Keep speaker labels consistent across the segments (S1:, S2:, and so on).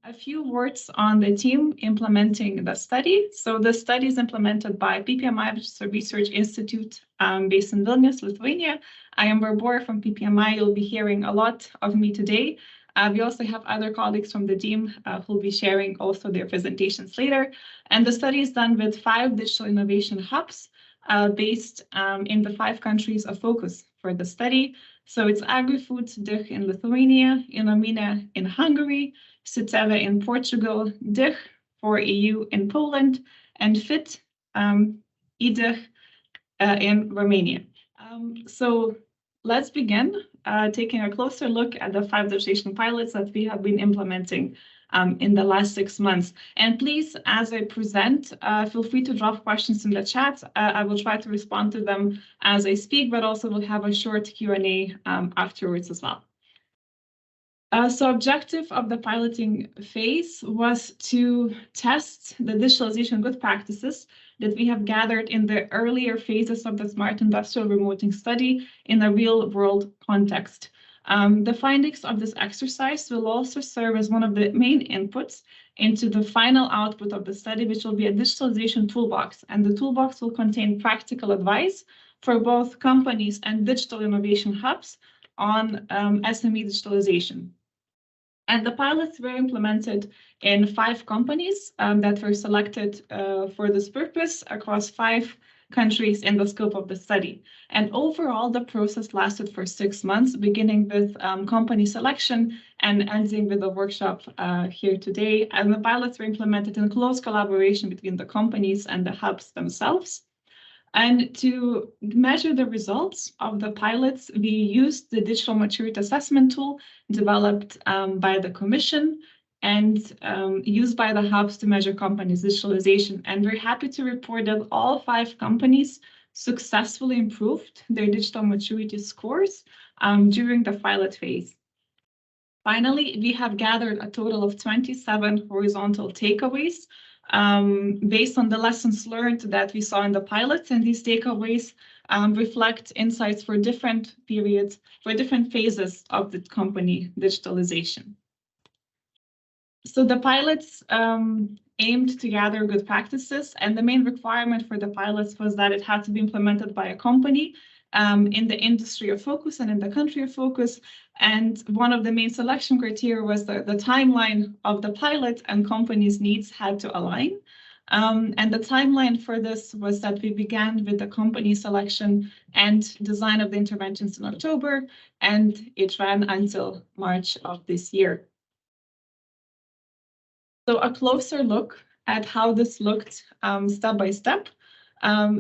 S1: A few words on the team implementing the study. So the study is implemented by PPMI, which is a research institute based in Vilnius, Lithuania. I am Barbora from PPMI. You'll be hearing a lot of me today. We also have other colleagues from the team who will be sharing also their presentations later. And the study is done with 5 digital innovation hubs based in the 5 countries of focus for the study. So it's Agri-Food DIH in Lithuania, Inomine in Hungary, Siteve in Portugal, DIH for EU in Poland, and FIT EDIH in Romania. So let's begin taking a closer look at the 5 digitalization pilots that we have been implementing in the last 6 months. And please, as I present, feel free to drop questions in the chat. I will try to respond to them as I speak, but also we'll have a short Q&A afterwards as well. So objective of the piloting phase was to test the digitalization good practices that we have gathered in the earlier phases of the Smart Industrial Remoting study in a real-world context. The findings of this exercise will also serve as one of the main inputs into the final output of the study, which will be a digitalization toolbox. And the toolbox will contain practical advice for both companies and digital innovation hubs on SME digitalization. And the pilots were implemented in 5 companies that were selected for this purpose across 5 countries in the scope of the study. And overall, the process lasted for 6 months, beginning with company selection and ending with a workshop here today. And the pilots were implemented in close collaboration between the companies and the hubs themselves. And to measure the results of the pilots, we used the digital maturity assessment tool developed by the Commission and used by the hubs to measure companies' digitalization. And we're happy to report that all 5 companies successfully improved their digital maturity scores during the pilot phase. Finally, we have gathered a total of 27 horizontal takeaways based on the lessons learned that we saw in the pilots, and these takeaways reflect insights for different periods, for different phases of the company digitalization. So the pilots aimed to gather good practices, and the main requirement for the pilots was that it had to be implemented by a company in the industry of focus and in the country of focus. And one of the main selection criteria was the timeline of the pilot and companies' needs had to align. And the timeline for this was that we began with the company selection and design of the interventions in October, and it ran until March of this year. So a closer look at how this looked step by step.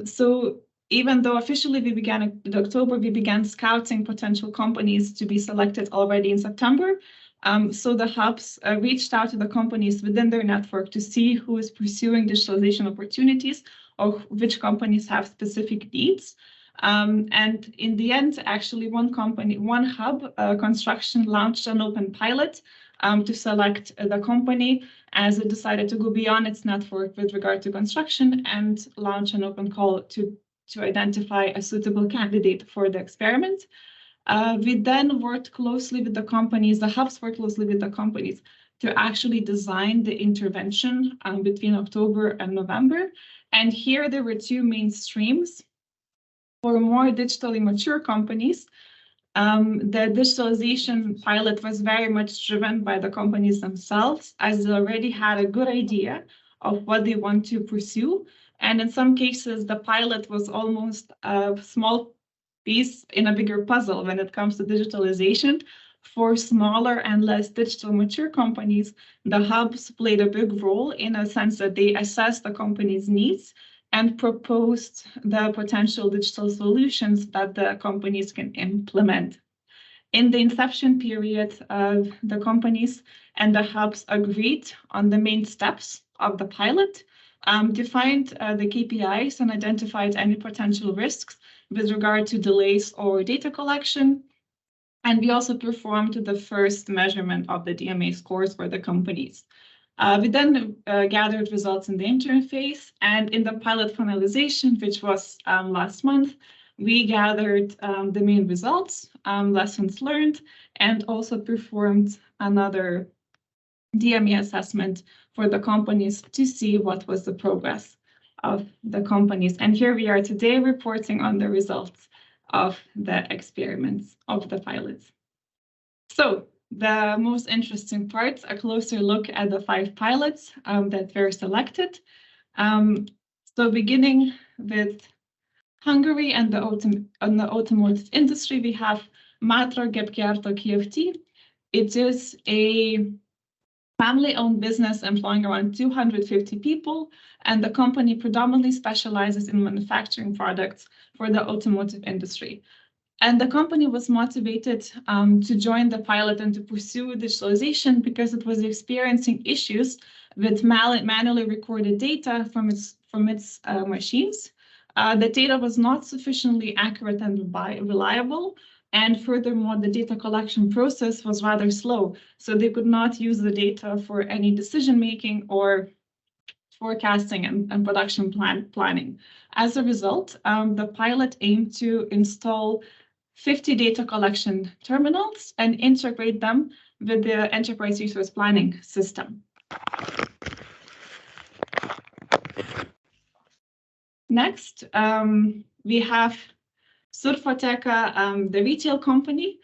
S1: So even though officially we began in October, we began scouting potential companies to be selected already in September. So the hubs reached out to the companies within their network to see who is pursuing digitalization opportunities or which companies have specific needs. And in the end, actually one hub, construction, launched an open pilot to select the company as it decided to go beyond its network with regard to construction and launch an open call to identify a suitable candidate for the experiment. We then worked closely with the companies, the hubs worked closely with the companies to actually design the intervention between October and November. And here there were 2 main streams. For more digitally mature companies, the digitalization pilot was very much driven by the companies themselves, as they already had a good idea of what they want to pursue. And in some cases, the pilot was almost a small piece in a bigger puzzle when it comes to digitalization. For smaller and less digital mature companies, the hubs played a big role in a sense that they assessed the company's needs and proposed the potential digital solutions that the companies can implement. In the inception period, the companies and the hubs agreed on the main steps of the pilot, defined the KPIs and identified any potential risks with regard to delays or data collection. And we also performed the first measurement of the DMA scores for the companies. We then gathered results in the interim phase, and in the pilot finalization, which was last month, we gathered the main results, lessons learned, and also performed another DME assessment for the companies to see what was the progress of the companies. And here we are today reporting on the results of the experiments, of the pilots. So the most interesting parts, a closer look at the 5 pilots that were selected. So beginning with Hungary and the automotive industry, we have Matra Gépgyártó Kft. It is a family-owned business employing around 250 people, and the company predominantly specializes in manufacturing products for the automotive industry. And the company was motivated to join the pilot and to pursue digitalization because it was experiencing issues with manually recorded data from its machines. The data was not sufficiently accurate and reliable, and furthermore, the data collection process was rather slow, so they could not use the data for any decision-making or forecasting and production planning. As a result, the pilot aimed to install 50 data collection terminals and integrate them with the enterprise resource planning system. Next, we have Surfoteka, the retail company,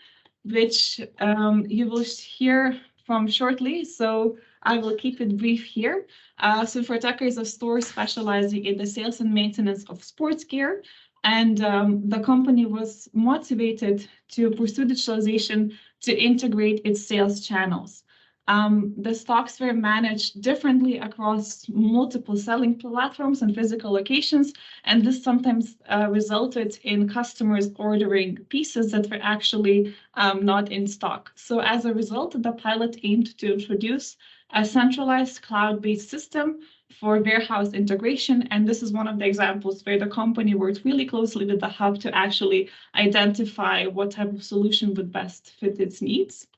S1: which you will hear from shortly, so I will keep it brief here. Surfoteka is a store specializing in the sales and maintenance of sports gear, and the company was motivated to pursue digitalization to integrate its sales channels. The stocks were managed differently across multiple selling platforms and physical locations, and this sometimes resulted in customers ordering pieces that were actually not in stock. So as a result, the pilot aimed to introduce a centralized cloud-based system for warehouse integration, and this is one of the examples where the company worked really closely with the hub to actually identify what type of solution would best fit its needs.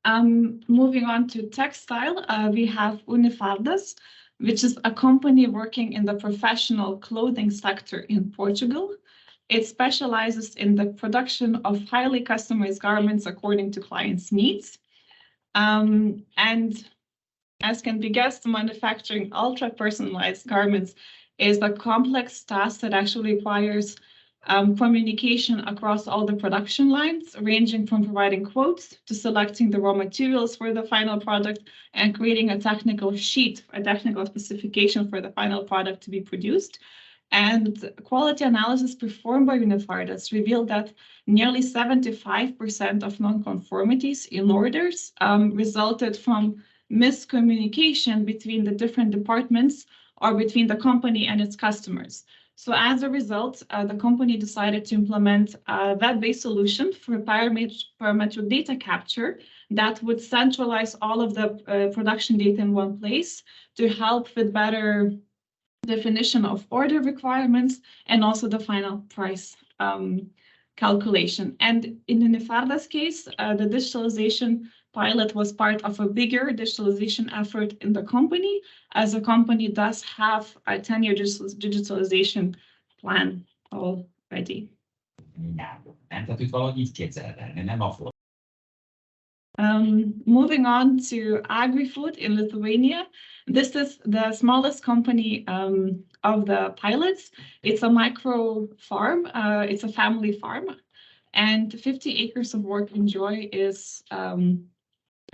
S1: Moving on to textile, we have Unifardas, which is a company working in the professional clothing sector in Portugal. It specializes in the production of highly customized garments according to clients' needs. And as can be guessed, manufacturing ultra-personalized garments is a complex task that actually requires communication across all the production lines, ranging from providing quotes to selecting the raw materials for the final product and creating a technical sheet, a technical specification for the final product to be produced. And quality analysis performed by Unifardas revealed that nearly 75% of non-conformities in orders resulted from miscommunication between the different departments or between the company and its customers. So as a result, the company decided to implement a web-based solution for parametric data capture that would centralize all of the production data in one place to help with better definition of order requirements and also the final price calculation. And in Unifardas' case, the digitalization pilot was part of a bigger digitalization effort in the company, as the company does have a 10-year digitalization plan already. Moving on to agri-food in Lithuania. This is the smallest company of the pilots. It's a micro farm, it's a family farm, and 50 acres of work in Joy is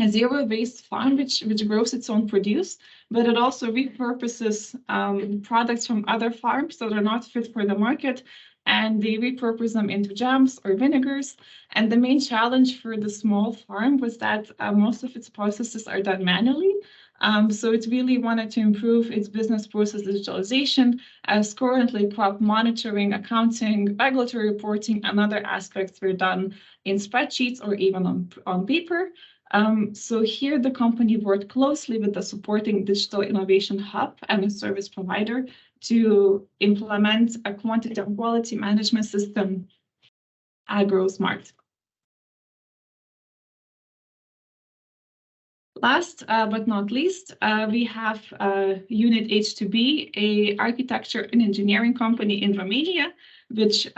S1: a zero-waste farm which grows its own produce, but it also repurposes products from other farms that are not fit for the market, and they repurpose them into jams or vinegars. And the main challenge for the small farm was that most of its processes are done manually. So it really wanted to improve its business process digitalization, as currently crop monitoring, accounting, regulatory reporting, and other aspects were done in spreadsheets or even on paper. So here the company worked closely with the supporting digital innovation hub and a service provider to implement a quantity and quality management system, AgroSmart. Last but not least, we have Unit H2B, a architecture and engineering company in Romania. which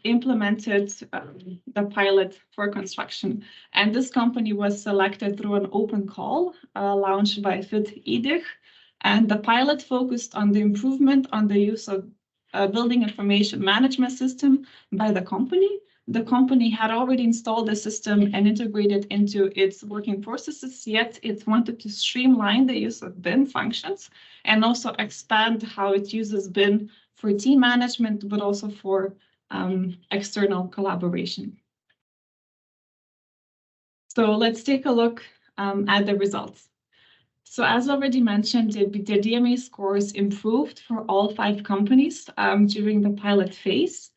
S1: implemented the pilot for construction. And this company was selected through an open call launched by SME. And the pilot focused on the improvement on the use of building information management system by the company. The company had already installed the system and integrated into its working processes, yet it wanted to streamline the use of BIM functions and also expand how it uses BIM for team management, but also for external collaboration. So let's take a look at the results. So as already mentioned, the DMA scores improved for all 5 companies during the pilot phase.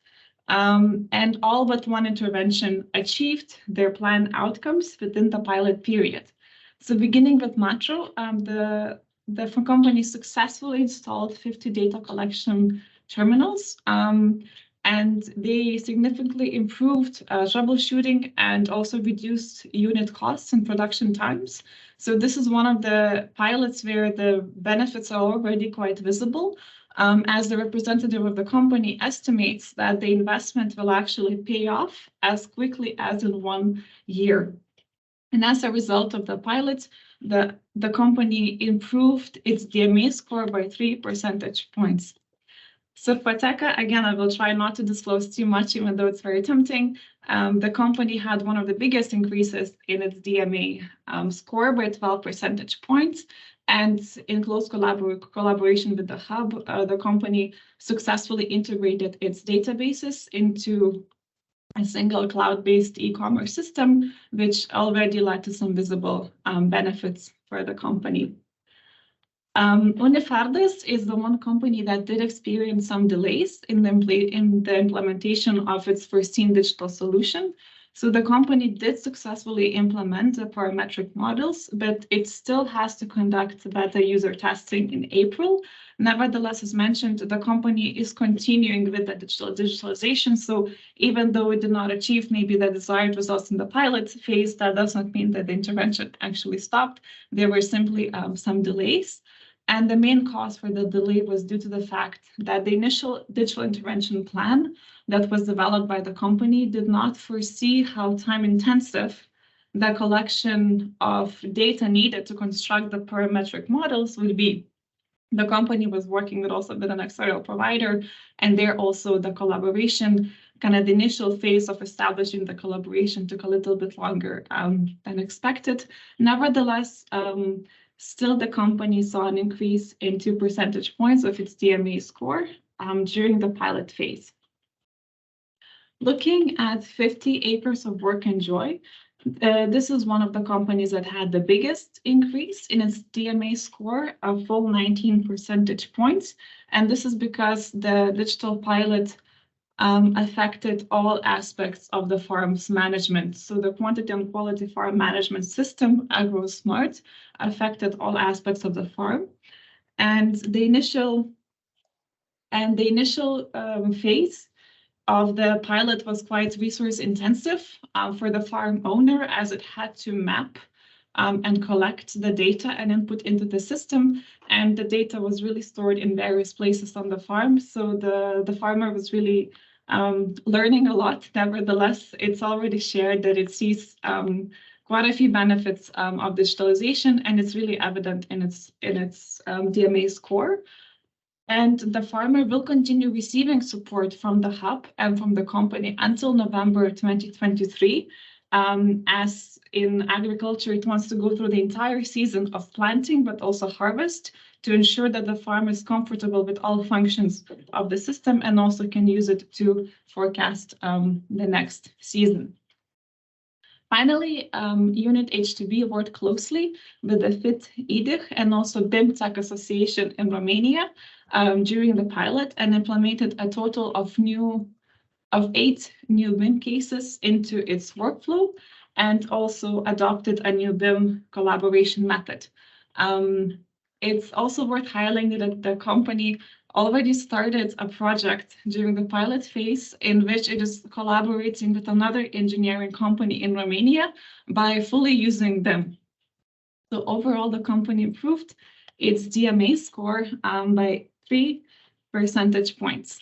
S1: And all but one intervention achieved their planned outcomes within the pilot period. So beginning with Matro, the company successfully installed 50 data collection terminals, and they significantly improved troubleshooting and also reduced unit costs and production times. So this is one of the pilots where the benefits are already quite visible, as the representative of the company estimates that the investment will actually pay off as quickly as in 1 year. And as a result of the pilot, the company improved its DMA score by 3 percentage points. So Pateka, again, I will try not to disclose too much, even though it's very tempting. The company had one of the biggest increases in its DMA score by 12 percentage points. And in close collaboration with the hub, the company successfully integrated its databases into a single cloud-based e-commerce system, which already led to some visible benefits for the company. Unifardes is the one company that did experience some delays in the implementation of its foreseen digital solution. So the company did successfully implement the parametric models, but it still has to conduct beta user testing in April. Nevertheless, as mentioned, the company is continuing with the digitalization. So even though it did not achieve maybe the desired results in the pilot phase, that does not mean that the intervention actually stopped. There were simply some delays. And the main cause for the delay was due to the fact that the initial digital intervention plan that was developed by the company did not foresee how time-intensive the collection of data needed to construct the parametric models would be. The company was working also with an external provider, and there also the collaboration, kind of the initial phase of establishing the collaboration took a little bit longer than expected. Nevertheless, still, the company saw an increase in 2 percentage points of its DMA score during the pilot phase. Looking at 50 acres of work and joy, this is one of the companies that had the biggest increase in its DMA score, a full 19 percentage points. And this is because the digital pilot affected all aspects of the farm's management. So the quantity and quality farm management system, AgroSmart, affected all aspects of the farm. And the initial phase of the pilot was quite resource intensive for the farm owner, as it had to map and collect the data and input into the system. And the data was really stored in various places on the farm. So the farmer was really learning a lot. Nevertheless, it's already shared that it sees quite a few benefits of digitalization, and it's really evident in its DMA score. And the farmer will continue receiving support from the hub and from the company until November 2023. As in agriculture, it wants to go through the entire season of planting, but also harvest, to ensure that the farmer is comfortable with all functions of the system and also can use it to forecast the next season. Finally, Unit H2B worked closely with the SME and also BIM-Tech Association in Romania during the pilot, and implemented a total of 8 new BIM cases into its workflow, and also adopted a new BIM collaboration method. It's also worth highlighting that the company already started a project during the pilot phase in which it is collaborating with another engineering company in Romania by fully using BIM. So overall, the company improved its DMA score by 3 percentage points.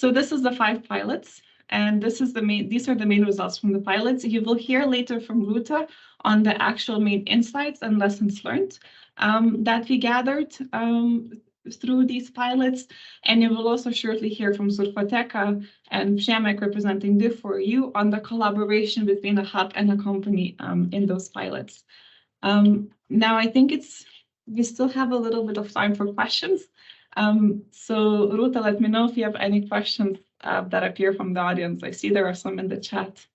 S1: So this is the 5 pilots, and these are the main results from the pilots. You will hear later from Rūta on the actual main insights and lessons learned that we gathered through these pilots, and you will also shortly hear from Surfoteka and Przemek representing DIF4U on the collaboration between a hub and a company in those pilots. Now I think we still have a little bit of time for questions. So Rūta, let me know if you have any questions that appear from the audience. I see there are some in the chat.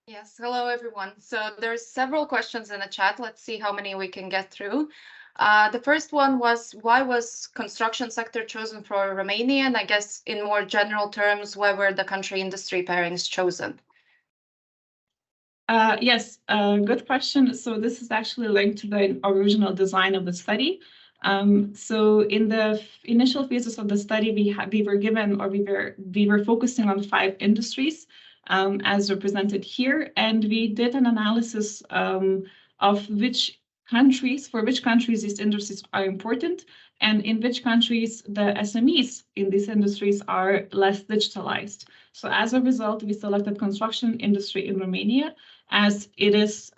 S2: Yes, hello everyone. So there's several questions in the chat. Let's see how many we can get through. The first one was, why was construction sector chosen for Romania? And I guess in more general terms, why were the country industry pairings chosen?
S1: Yes, good question. So this is actually linked to the original design of the study. So in the initial phases of the study, we were focusing on 5 industries as represented here, and we did an analysis of for which countries these industries are important, and in which countries the SMEs in these industries are less digitalized. So as a result, we selected construction industry in Romania, as it is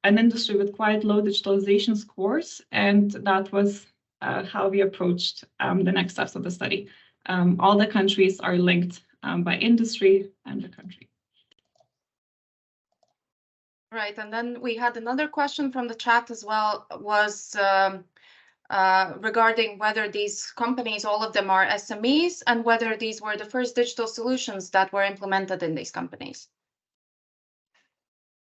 S1: an industry with quite low digitalization scores, and that was how we approached the next steps of the study. All the countries are linked by industry and the country.
S2: Right, and then we had another question from the chat as well, was regarding whether these companies, all of them are SMEs, and whether these were the first digital solutions that were implemented in these companies.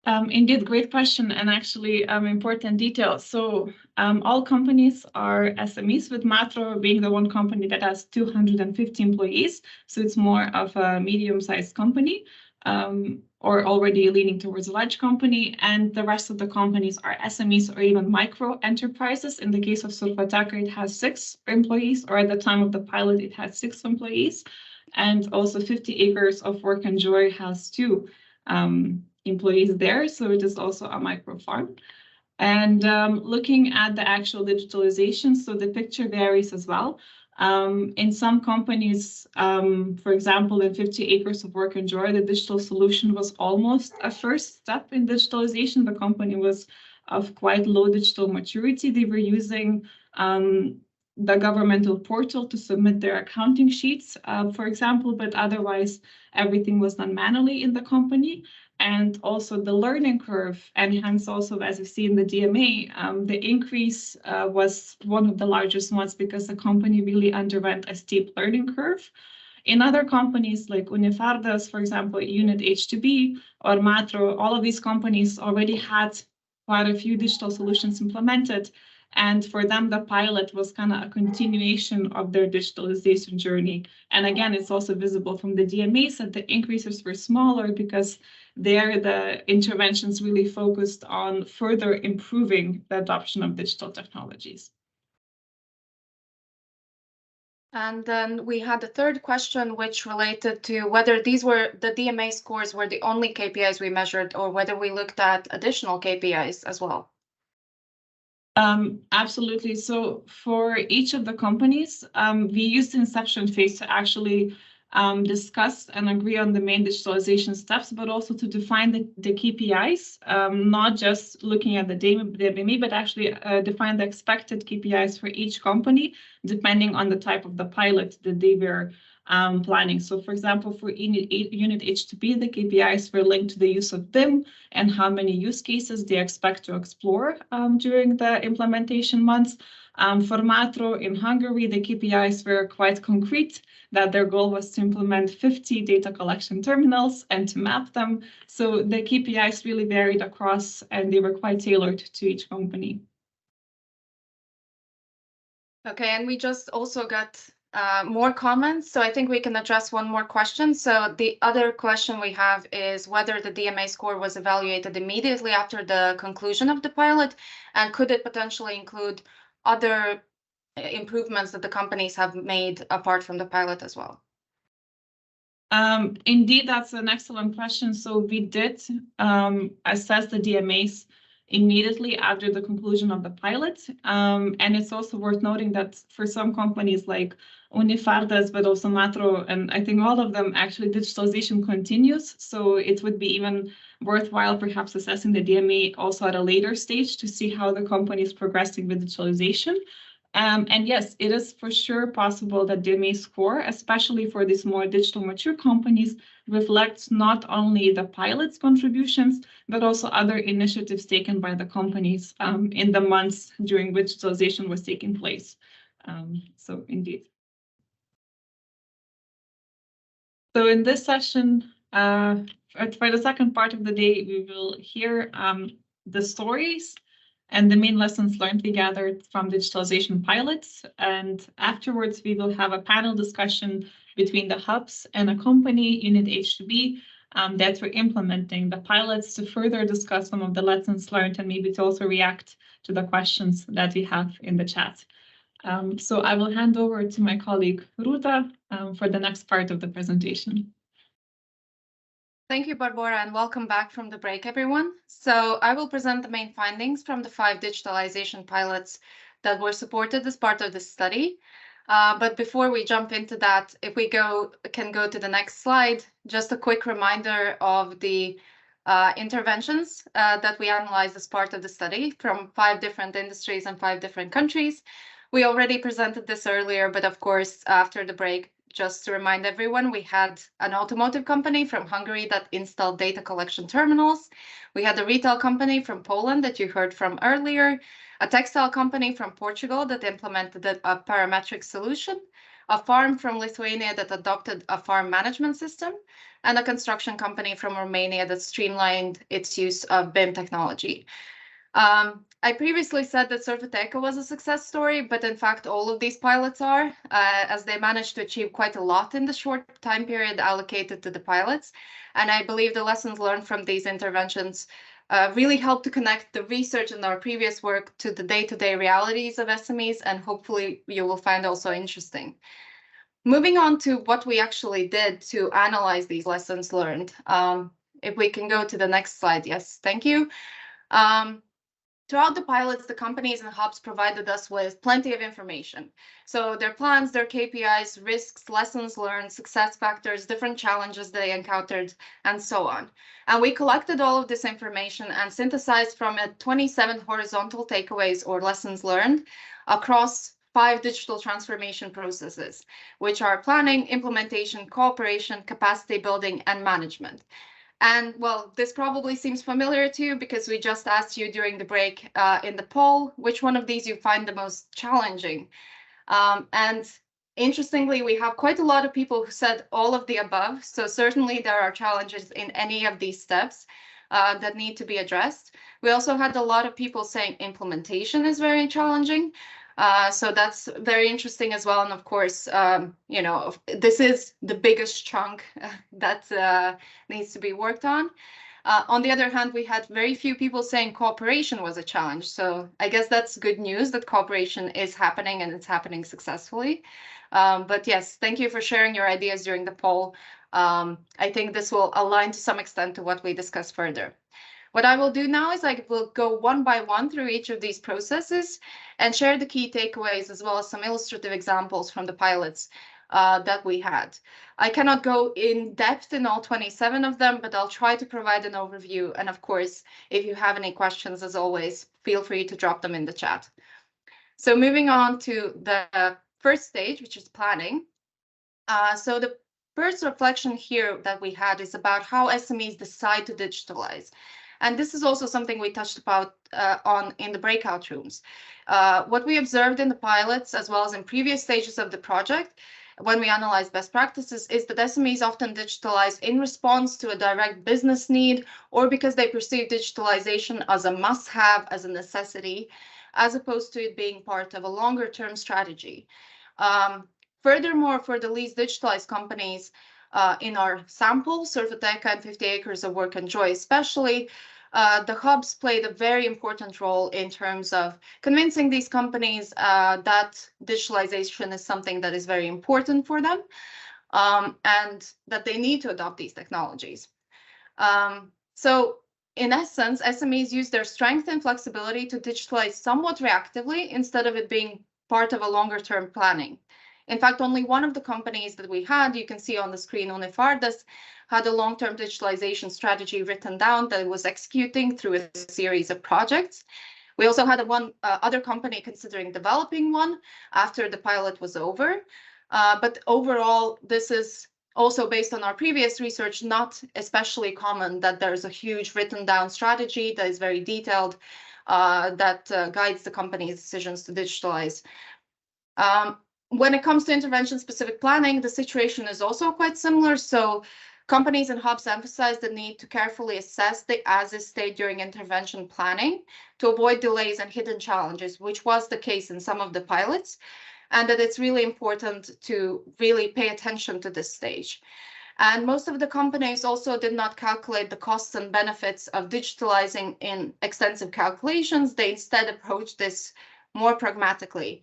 S1: Indeed, great question, and actually important detail. So all companies are SMEs, with Matro being the one company that has 250 employees. So it's more of a medium-sized company, or already leaning towards a large company, and the rest of the companies are SMEs or even micro enterprises. In the case of Surfoteka, it has 6 employees, or at the time of the pilot, it had 6 employees, and also 50 Acres of Work and Joy has 2 employees there, so it is also a micro farm. And looking at the actual digitalization, so the picture varies as well. In some companies, for example, in 50 Acres of Work and Joy, the digital solution was almost a first step in digitalization. The company was of quite low digital maturity. They were using the governmental portal to submit their accounting sheets, for example, but otherwise everything was done manually in the company. And also the learning curve, and hence also, as you see in the DMA, the increase was one of the largest ones because the company really underwent a steep learning curve. In other companies like Unifardas, for example, Unit H2B or Matro, all of these companies already had quite a few digital solutions implemented. And for them, the pilot was kind of a continuation of their digitalization journey. And again, it's also visible from the DMAs that the increases were smaller because there the interventions really focused on further improving the adoption of digital technologies.
S2: And then we had a third question, which related to whether these were the DMA scores were the only KPIs we measured, or whether we looked at additional KPIs as well.
S1: Absolutely. So for each of the companies, we used the inception phase to actually discuss and agree on the main digitalization steps, but also to define the KPIs, not just looking at the DME, but actually define the expected KPIs for each company, depending on the type of the pilot that they were planning. So for example, for Unit H2B, the KPIs were linked to the use of BIM and how many use cases they expect to explore during the implementation months. For Matro in Hungary, the KPIs were quite concrete, that their goal was to implement 50 data collection terminals and to map them. So the KPIs really varied across, and they were quite tailored to each company.
S2: Okay, and we just also got more comments, so I think we can address one more question. So the other question we have is whether the DMA score was evaluated immediately after the conclusion of the pilot, and could it potentially include other improvements that the companies have made apart from the pilot as well?
S1: Indeed, that's an excellent question. So we did assess the DMAs immediately after the conclusion of the pilot. And it's also worth noting that for some companies like Unifardas, but also Matro, and I think all of them, actually digitalization continues. So it would be even worthwhile perhaps assessing the DMA also at a later stage to see how the company is progressing with digitalization. And yes, it is for sure possible that DMA score, especially for these more digital mature companies, reflects not only the pilot's contributions, but also other initiatives taken by the companies in the months during which digitalization was taking place. So indeed. So in this session, for the second part of the day, we will hear the stories and the main lessons learned we gathered from digitalization pilots. And afterwards, we will have a panel discussion between the hubs and a company, Unit H2B, that we're implementing the pilots to further discuss some of the lessons learned and maybe to also react to the questions that we have in the chat. So I will hand over to my colleague Rūta for the next part of the presentation.
S2: Thank you, Barbora, and welcome back from the break, everyone. So I will present the main findings from the 5 digitalization pilots that were supported as part of this study. But before we jump into that, if we can go to the next slide, just a quick reminder of the interventions that we analyzed as part of the study from 5 different industries and 5 different countries. We already presented this earlier, but of course, after the break, just to remind everyone, we had an automotive company from Hungary that installed data collection terminals. We had a retail company from Poland that you heard from earlier, a textile company from Portugal that implemented a parametric solution, a farm from Lithuania that adopted a farm management system, and a construction company from Romania that streamlined its use of BIM technology. I previously said that Surfoteka was a success story, but in fact, all of these pilots are, as they managed to achieve quite a lot in the short time period allocated to the pilots. And I believe the lessons learned from these interventions really helped to connect the research and our previous work to the day-to-day realities of SMEs, and hopefully you will find also interesting. Moving on to what we actually did to analyze these lessons learned. If we can go to the next slide. Yes, thank you. Throughout the pilots, the companies and hubs provided us with plenty of information. So their plans, their KPIs, risks, lessons learned, success factors, different challenges they encountered, and so on. And we collected all of this information and synthesized from it 27 horizontal takeaways or lessons learned across 5 digital transformation processes, which are planning, implementation, cooperation, capacity building, and management. And well, this probably seems familiar to you because we just asked you during the break in the poll, which one of these you find the most challenging. And interestingly, we have quite a lot of people who said all of the above. So certainly there are challenges in any of these steps that need to be addressed. We also had a lot of people saying implementation is very challenging. So that's very interesting as well. And of course, you know, this is the biggest chunk that needs to be worked on. On the other hand, we had very few people saying cooperation was a challenge. So I guess that's good news that cooperation is happening and it's happening successfully. But yes, thank you for sharing your ideas during the poll. I think this will align to some extent to what we discuss further. What I will do now is I will go one by one through each of these processes and share the key takeaways as well as some illustrative examples from the pilots that we had. I cannot go in depth in all 27 of them, but I'll try to provide an overview. And of course, if you have any questions, as always, feel free to drop them in the chat. So moving on to the first stage, which is planning. So the first reflection here that we had is about how SMEs decide to digitalize. And this is also something we touched on in the breakout rooms. What we observed in the pilots, as well as in previous stages of the project, when we analyze best practices, is that SMEs often digitalize in response to a direct business need or because they perceive digitalization as a must-have, as a necessity, as opposed to it being part of a longer-term strategy. Furthermore, for the least digitalized companies, in our sample, Surfoteka and 50 Acres of Work and Joy especially, the hubs played a very important role in terms of convincing these companies that digitalization is something that is very important for them and that they need to adopt these technologies. So in essence, SMEs use their strength and flexibility to digitalize somewhat reactively instead of it being part of a longer-term planning. In fact, only one of the companies that we had, you can see on the screen, Unifardas, had a long-term digitalization strategy written down that it was executing through a series of projects. We also had one other company considering developing one after the pilot was over. But overall, this is also based on our previous research, not especially common that there's a huge written down strategy that is very detailed that guides the company's decisions to digitalize. When it comes to intervention-specific planning, the situation is also quite similar. So companies and hubs emphasize the need to carefully assess the as-is state during intervention planning to avoid delays and hidden challenges, which was the case in some of the pilots, and that it's really important to really pay attention to this stage. And most of the companies also did not calculate the costs and benefits of digitalizing in extensive calculations. They instead approached this more pragmatically.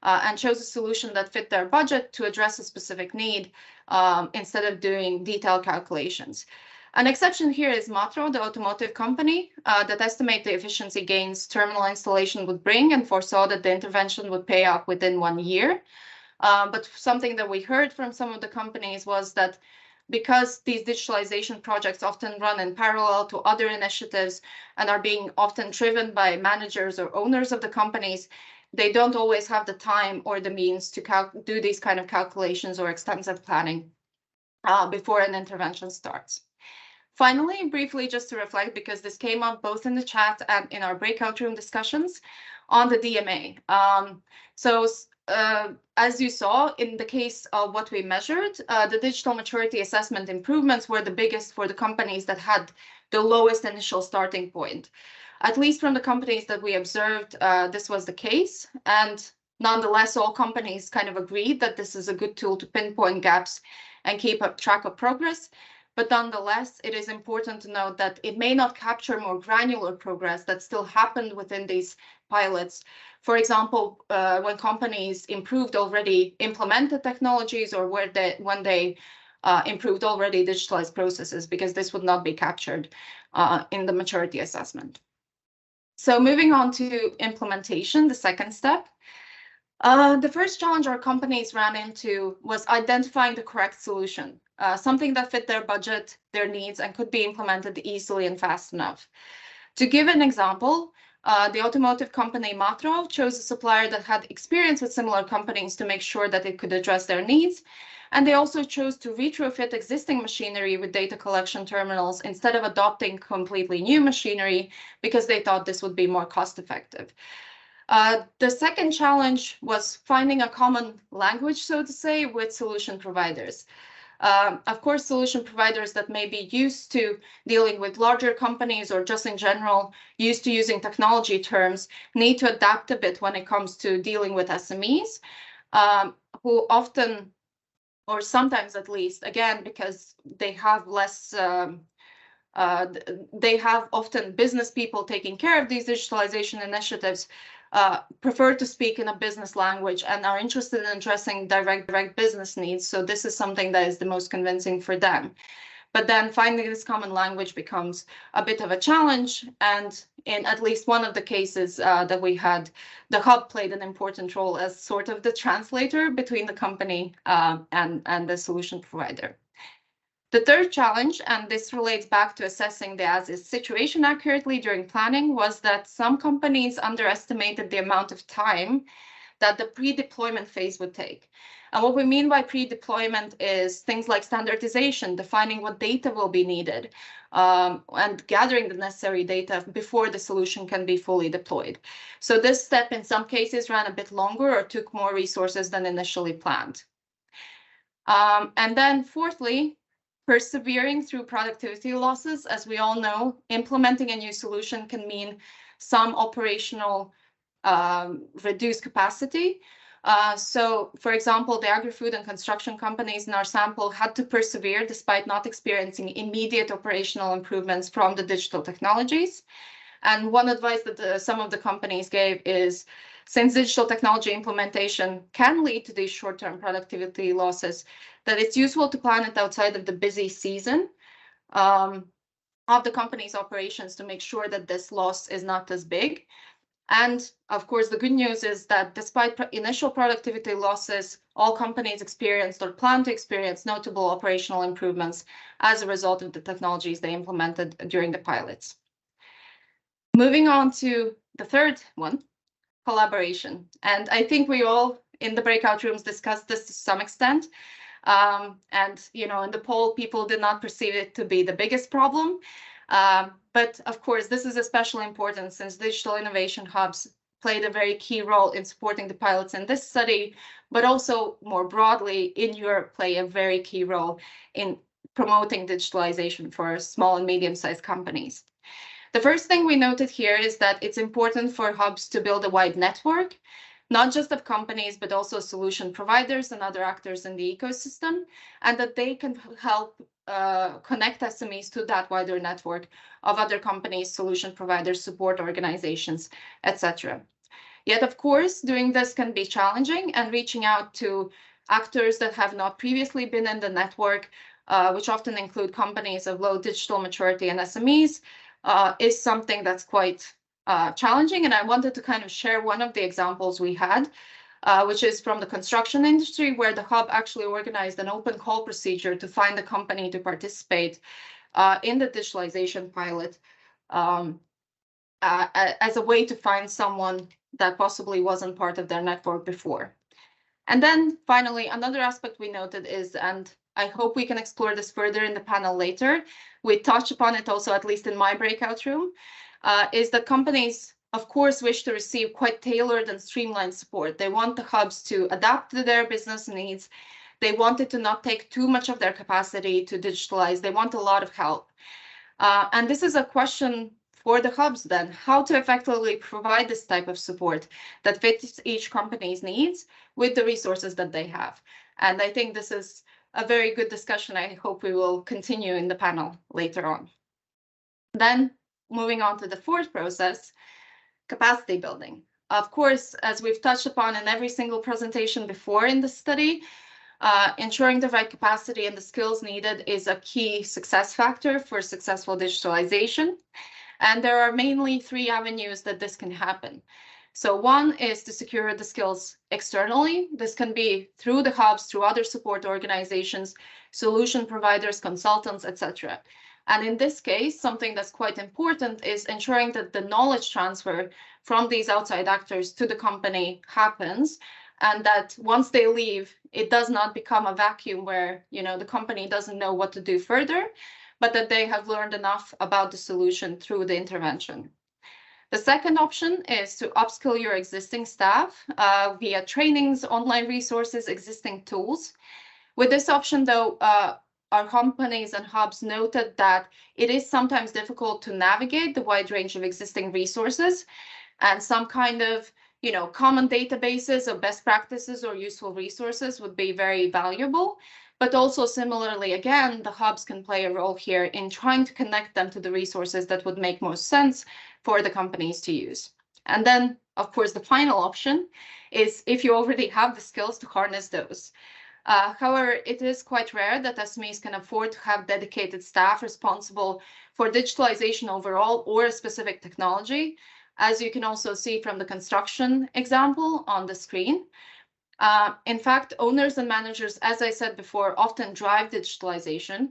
S2: And chose a solution that fit their budget to address a specific need instead of doing detailed calculations. An exception here is Matro, the automotive company that estimate the efficiency gains terminal installation would bring and foresaw that the intervention would pay off within 1 year. But something that we heard from some of the companies was that because these digitalization projects often run in parallel to other initiatives and are being often driven by managers or owners of the companies, they don't always have the time or the means to do these kind of calculations or extensive planning before an intervention starts. Finally, briefly, just to reflect, because this came up both in the chat and in our breakout room discussions on the DMA. As you saw, in the case of what we measured, the digital maturity assessment improvements were the biggest for the companies that had the lowest initial starting point. At least from the companies that we observed, this was the case. And nonetheless, all companies kind of agreed that this is a good tool to pinpoint gaps and keep up track of progress. But nonetheless, it is important to note that it may not capture more granular progress that still happened within these pilots. For example, when companies improved already implemented technologies or when they improved already digitalized processes, because this would not be captured in the maturity assessment. So moving on to implementation, the second step. The first challenge our companies ran into was identifying the correct solution, something that fit their budget, their needs, and could be implemented easily and fast enough. To give an example, the automotive company Matro chose a supplier that had experience with similar companies to make sure that it could address their needs. And they also chose to retrofit existing machinery with data collection terminals instead of adopting completely new machinery because they thought this would be more cost effective. The second challenge was finding a common language, so to say, with solution providers. Of course, solution providers that may be used to dealing with larger companies or just in general used to using technology terms need to adapt a bit when it comes to dealing with SMEs, who often, or sometimes at least, again, because they have less, they have often business people taking care of these digitalization initiatives, prefer to speak in a business language and are interested in addressing direct business needs. So this is something that is the most convincing for them. But then finding this common language becomes a bit of a challenge. And in at least one of the cases that we had, the hub played an important role as sort of the translator between the company and the solution provider. The third challenge, and this relates back to assessing the as-is situation accurately during planning, was that some companies underestimated the amount of time that the pre-deployment phase would take. And what we mean by pre-deployment is things like standardization, defining what data will be needed, and gathering the necessary data before the solution can be fully deployed. So this step in some cases ran a bit longer or took more resources than initially planned. And then fourthly, persevering through productivity losses. As we all know, implementing a new solution can mean some operational reduced capacity. So, for example, the agri-food and construction companies in our sample had to persevere despite not experiencing immediate operational improvements from the digital technologies. And one advice that some of the companies gave is, since digital technology implementation can lead to these short-term productivity losses, that it's useful to plan it outside of the busy season. of the company's operations to make sure that this loss is not as big. And of course, the good news is that despite initial productivity losses, all companies experienced or plan to experience notable operational improvements as a result of the technologies they implemented during the pilots. Moving on to the third one, collaboration. And I think we all in the breakout rooms discussed this to some extent. And, you know, in the poll, people did not perceive it to be the biggest problem. But of course, this is especially important since digital innovation hubs played a very key role in supporting the pilots in this study, but also more broadly in Europe play a very key role in promoting digitalization for small and medium-sized companies. The first thing we noted here is that it's important for hubs to build a wide network, not just of companies, but also solution providers and other actors in the ecosystem, and that they can help connect SMEs to that wider network of other companies, solution providers, support organizations, etc. Yet, of course, doing this can be challenging, and reaching out to actors that have not previously been in the network, which often include companies of low digital maturity and SMEs, is something that's quite challenging. And I wanted to kind of share one of the examples we had, which is from the construction industry, where the hub actually organized an open call procedure to find a company to participate in the digitalization pilot as a way to find someone that possibly wasn't part of their network before. And then finally, another aspect we noted is, and I hope we can explore this further in the panel later, we touch upon it also, at least in my breakout room, is that companies, of course, wish to receive quite tailored and streamlined support. They want the hubs to adapt to their business needs. They want it to not take too much of their capacity to digitalize. They want a lot of help. And this is a question for the hubs then, how to effectively provide this type of support that fits each company's needs with the resources that they have. And I think this is a very good discussion. I hope we will continue in the panel later on. Then moving on to the fourth process, capacity building. Of course, as we've touched upon in every single presentation before in the study, ensuring the right capacity and the skills needed is a key success factor for successful digitalization. And there are mainly three avenues that this can happen. So one is to secure the skills externally. This can be through the hubs, through other support organizations, solution providers, consultants, etc. And in this case, something that's quite important is ensuring that the knowledge transfer from these outside actors to the company happens, and that once they leave, it does not become a vacuum where, you know, the company doesn't know what to do further, but that they have learned enough about the solution through the intervention. The second option is to upskill your existing staff via trainings, online resources, existing tools. With this option, though, our companies and hubs noted that it is sometimes difficult to navigate the wide range of existing resources, and some kind of, you know, common databases of best practices or useful resources would be very valuable. But also similarly, again, the hubs can play a role here in trying to connect them to the resources that would make most sense for the companies to use. And then, of course, the final option is if you already have the skills to harness those. However, it is quite rare that SMEs can afford to have dedicated staff responsible for digitalization overall or a specific technology, as you can also see from the construction example on the screen. In fact, owners and managers, as I said before, often drive digitalization.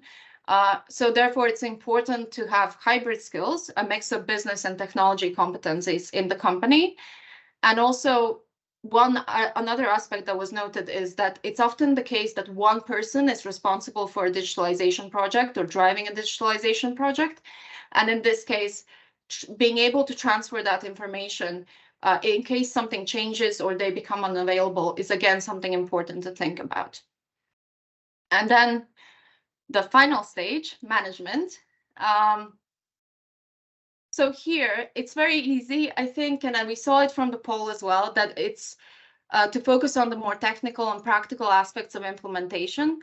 S2: So therefore, it's important to have hybrid skills, a mix of business and technology competencies in the company. And also, another aspect that was noted is that it's often the case that one person is responsible for a digitalization project or driving a digitalization project. And in this case, being able to transfer that information in case something changes or they become unavailable is again something important to think about. And then the final stage, management. So here it's very easy, I think, and we saw it from the poll as well, that it's to focus on the more technical and practical aspects of implementation.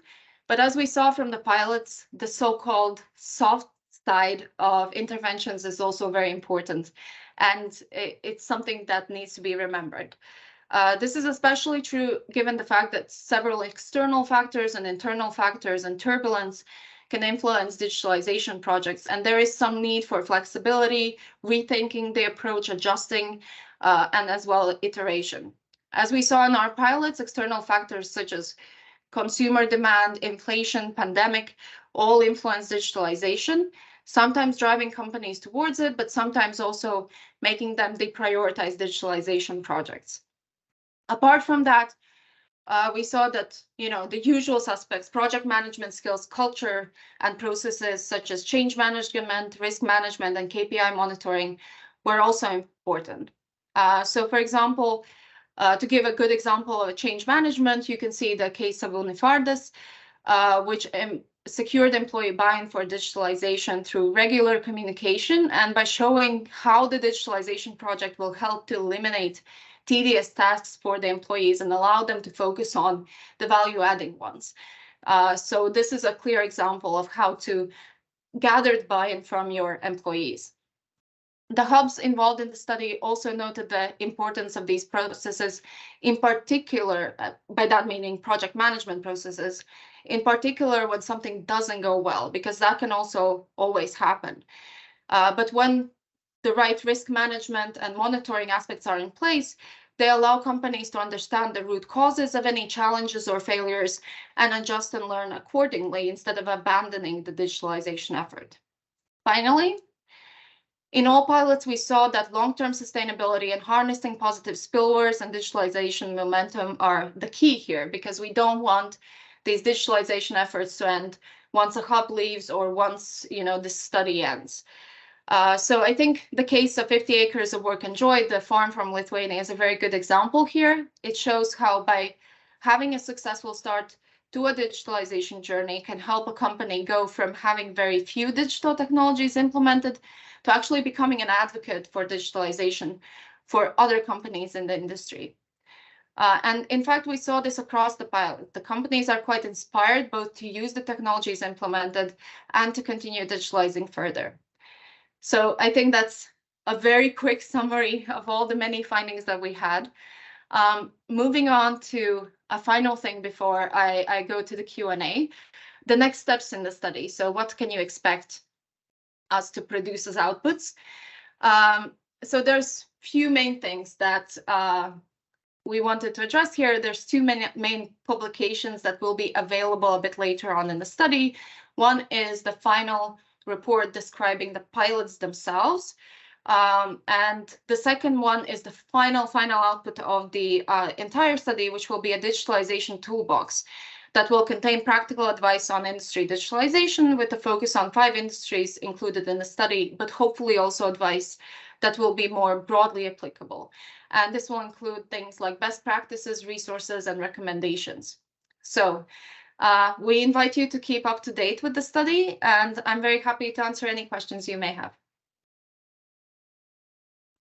S2: But as we saw from the pilots, the so-called soft side of interventions is also very important. And it's something that needs to be remembered. This is especially true given the fact that several external factors and internal factors and turbulence can influence digitalization projects. And there is some need for flexibility, rethinking the approach, adjusting, and as well iteration. As we saw in our pilots, external factors such as consumer demand, inflation, pandemic, all influence digitalization, sometimes driving companies towards it, but sometimes also making them deprioritize digitalization projects. Apart from that, we saw that, the usual suspects, project management skills, culture, and processes such as change management, risk management, and KPI monitoring were also important. So, for example, to give a good example of change management, you can see the case of Unifardes, which secured employee buy-in for digitalization through regular communication and by showing how the digitalization project will help to eliminate tedious tasks for the employees and allow them to focus on the value-adding ones. So this is a clear example of how to gather buy-in from your employees. The hubs involved in the study also noted the importance of these processes, in particular, by that meaning project management processes, in particular when something doesn't go well, because that can also always happen. But when the right risk management and monitoring aspects are in place, they allow companies to understand the root causes of any challenges or failures and adjust and learn accordingly instead of abandoning the digitalization effort. Finally, in all pilots, we saw that long-term sustainability and harnessing positive spillovers and digitalization momentum are the key here, because we don't want these digitalization efforts to end once a hub leaves or once, this study ends. So I think the case of 50 acres of work and joy, the farm from Lithuania, is a very good example here. It shows how by having a successful start to a digitalization journey can help a company go from having very few digital technologies implemented to actually becoming an advocate for digitalization for other companies in the industry. And in fact, we saw this across the pilot. The companies are quite inspired both to use the technologies implemented and to continue digitalizing further. So I think that's a very quick summary of all the many findings that we had. Moving on to a final thing before I go to the Q&A, the next steps in the study. So what can you expect us to produce as outputs? So there's few main things that we wanted to address here. There's two main publications that will be available a bit later on in the study. One is the final report describing the pilots themselves. And the second one is the final output of the entire study, which will be a digitalization toolbox that will contain practical advice on industry digitalization with a focus on 5 industries included in the study, but hopefully also advice that will be more broadly applicable. And this will include things like best practices, resources, and recommendations. So we invite you to keep up to date with the study, and I'm very happy to answer any questions you may have.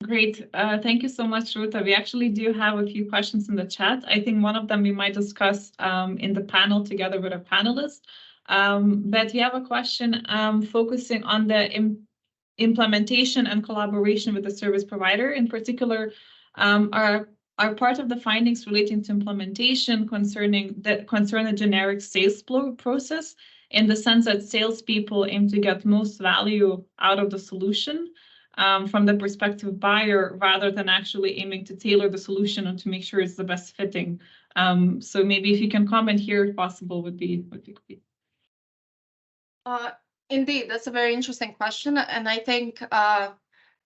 S1: Great. Thank you so much, Rūta. We actually do have a few questions in the chat. I think one of them we might discuss in the panel together with our panelists. But we have a question focusing on the implementation and collaboration with the service provider. In particular, are part of the findings relating to implementation concern the generic sales process, in the sense that salespeople aim to get most value out of the solution from the perspective of buyer, rather than actually aiming to tailor the solution and to make sure it's the best fitting. So maybe if you can comment here, if possible, would be great.
S2: Indeed, that's a very interesting question, and I think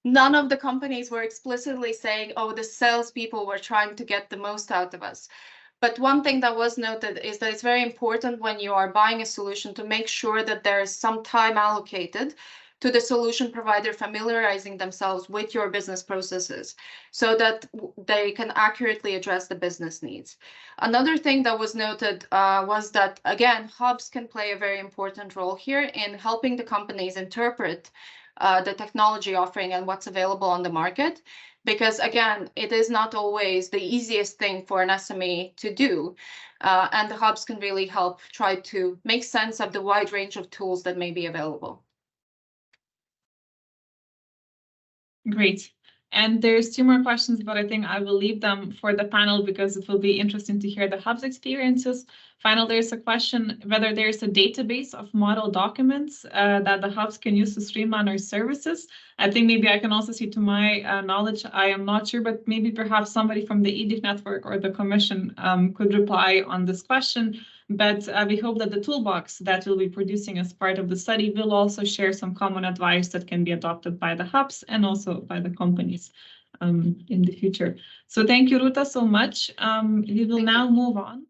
S2: none of the companies were explicitly saying, oh, the salespeople were trying to get the most out of us. But one thing that was noted is that it's very important when you are buying a solution to make sure that there is some time allocated to the solution provider familiarizing themselves with your business processes so that they can accurately address the business needs. Another thing that was noted was that, again, hubs can play a very important role here in helping the companies interpret the technology offering and what's available on the market. Because again, it is not always the easiest thing for an SME to do. And the hubs can really help try to make sense of the wide range of tools that may be available.
S1: Great. And there's 2 more questions, but I think I will leave them for the panel because it will be interesting to hear the hub's experiences. Finally, there's a question whether there's a database of model documents that the hubs can use to streamline our services. I think maybe I can also see, to my knowledge, I am not sure, but maybe perhaps somebody from the EDIC network or the Commission could reply on this question. But we hope that the toolbox that we'll be producing as part of the study will also share some common advice that can be adopted by the hubs and also by the companies in the future. So thank you, Rūta, so much. We will now move on